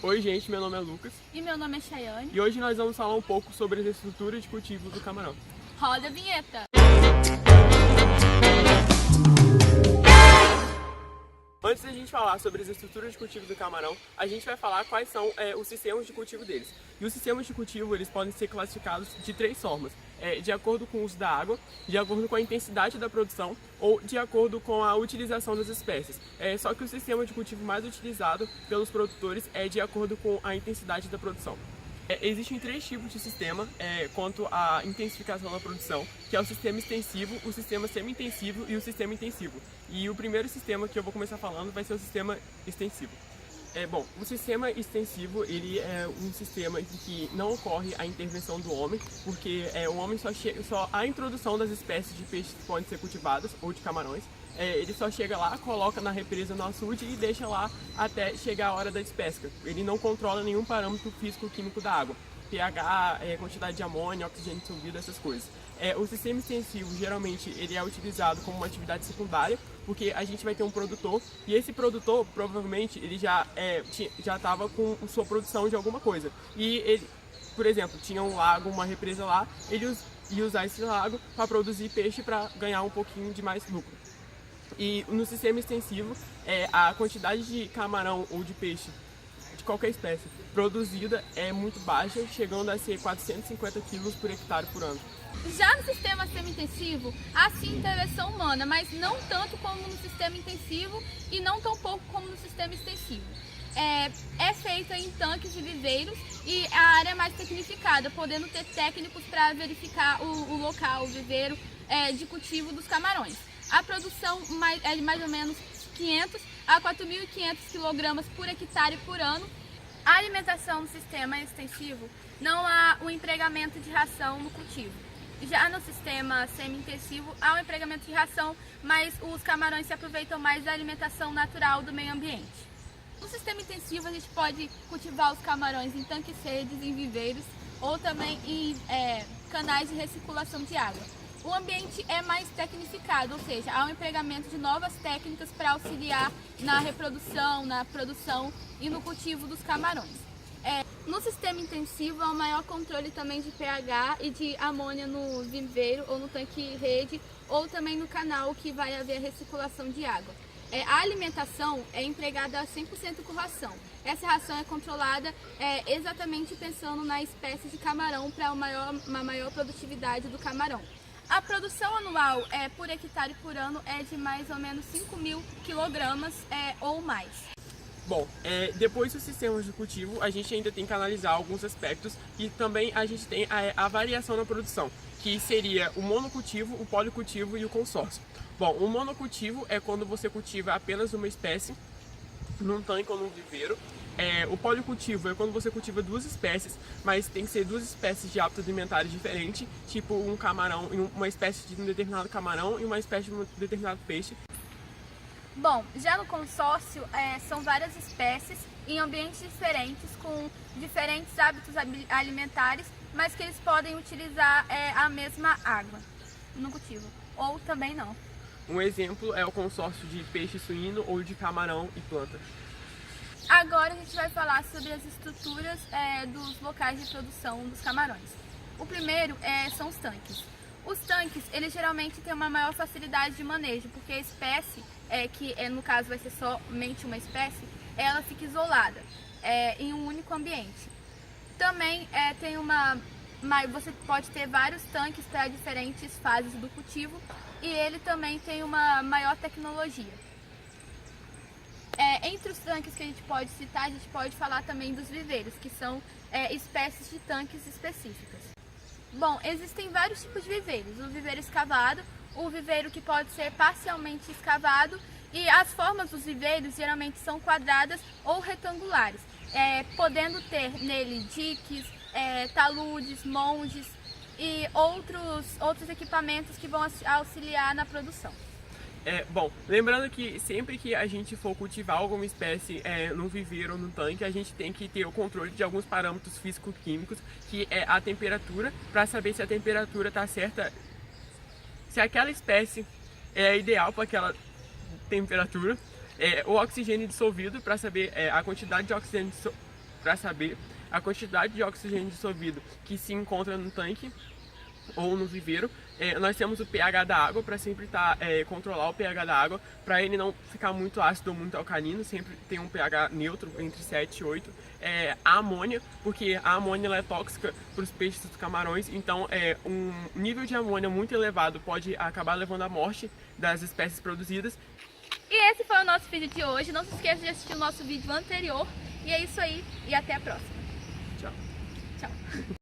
Oi gente, meu nome é Lucas E meu nome é Chayane. e hoje nós vamos falar um pouco sobre as estruturas de cultivo do camarão. Roda a vinheta! Antes da gente falar sobre as estruturas de cultivo do camarão, a gente vai falar quais são os sistemas de cultivo deles. E os sistemas de cultivo eles podem ser classificados de três formas: de acordo com o uso da água, de acordo com a intensidade da produção ou de acordo com a utilização das espécies. Só que o sistema de cultivo mais utilizado pelos produtores é de acordo com a intensidade da produção. Existem três tipos de sistema quanto à intensificação da produção, que é o sistema extensivo, o sistema semi-intensivo e o sistema intensivo. E o primeiro sistema que eu vou começar falando vai ser o sistema extensivo. Bom, o sistema extensivo ele é um sistema em que não ocorre a intervenção do homem, porque o homem só a introdução das espécies de peixes que podem ser cultivadas, ou de camarões, ele só chega lá, coloca na represa no açude e deixa lá até chegar a hora da despesca. Ele não controla nenhum parâmetro físico-químico da água, pH, quantidade de amônia, oxigênio dissolvido, essas coisas. O sistema extensivo geralmente ele é utilizado como uma atividade secundária, porque a gente vai ter um produtor e esse produtor provavelmente ele já estava com sua produção de alguma coisa. E ele, por exemplo, tinha um lago, uma represa lá, ele ia usar esse lago para produzir peixe para ganhar um pouquinho de mais lucro. E no sistema extensivo, a quantidade de camarão ou de peixe de qualquer espécie produzida é muito baixa, chegando a ser 450 quilos por hectare por ano. Já no sistema semi-intensivo, há sim intervenção humana, mas não tanto como no sistema intensivo e não tão pouco como no sistema extensivo. É feita em tanques e viveiros e a área é mais tecnificada, podendo ter técnicos para verificar o local, o viveiro de cultivo dos camarões. A produção é de mais ou menos 500 a 4.500 kg por hectare por ano. A alimentação no sistema extensivo não há o empregamento de ração no cultivo. Já no sistema semi-intensivo há o empregamento de ração, mas os camarões se aproveitam mais da alimentação natural do meio ambiente. No sistema intensivo a gente pode cultivar os camarões em tanques redes, em viveiros ou também em canais de recirculação de água. O ambiente é mais tecnificado, ou seja, há um empregamento de novas técnicas para auxiliar na reprodução, na produção e no cultivo dos camarões. No sistema intensivo há um maior controle também de pH e de amônia no viveiro ou no tanque rede ou também no canal que vai haver a recirculação de água. A alimentação é empregada 100% com ração. Essa ração é controlada exatamente pensando na espécie de camarão para uma maior produtividade do camarão. A produção anual por hectare por ano é de mais ou menos 5.000 kg ou mais. Bom, depois dos sistemas de cultivo, a gente ainda tem que analisar alguns aspectos e também a gente tem a variação na produção, que seria o monocultivo, o policultivo e o consórcio. Bom, o monocultivo é quando você cultiva apenas uma espécie num tanque ou num viveiro. O policultivo é quando você cultiva duas espécies, mas tem que ser duas espécies de hábitos alimentares diferentes, tipo um camarão, uma espécie de um determinado camarão e uma espécie de um determinado peixe. Bom, já no consórcio são várias espécies em ambientes diferentes, com diferentes hábitos alimentares, mas que eles podem utilizar a mesma água no cultivo, ou também não. Um exemplo é o consórcio de peixe suíno ou de camarão e planta. Agora a gente vai falar sobre as estruturas dos locais de produção dos camarões. O primeiro são os tanques. Os tanques, eles geralmente têm uma maior facilidade de manejo, porque a espécie, que no caso vai ser somente uma espécie, ela fica isolada em um único ambiente. Também você pode ter vários tanques para diferentes fases do cultivo e ele também tem uma maior tecnologia. Entre os tanques que a gente pode citar, a gente pode falar também dos viveiros, que são espécies de tanques específicas. Bom, existem vários tipos de viveiros. O viveiro escavado, o viveiro que pode ser parcialmente escavado e as formas dos viveiros geralmente são quadradas ou retangulares, podendo ter nele diques, taludes, monges e outros equipamentos que vão auxiliar na produção. Bom, lembrando que sempre que a gente for cultivar alguma espécie num viveiro ou num tanque, a gente tem que ter o controle de alguns parâmetros físico-químicos, que é a temperatura, para saber se a temperatura está certa, se aquela espécie é ideal para aquela temperatura, o oxigênio dissolvido, para saber a quantidade de oxigênio para saber a quantidade de oxigênio dissolvido que se encontra no tanque ou no viveiro. Nós temos o pH da água para sempre controlar o pH da água, para ele não ficar muito ácido ou muito alcalino, sempre tem um pH neutro entre 7 e 8. A amônia, porque a amônia ela é tóxica para os peixes e os camarões, então um nível de amônia muito elevado pode acabar levando à morte das espécies produzidas. E esse foi o nosso vídeo de hoje. Não se esqueça de assistir o nosso vídeo anterior. E é isso aí, e até a próxima. Tchau. Tchau.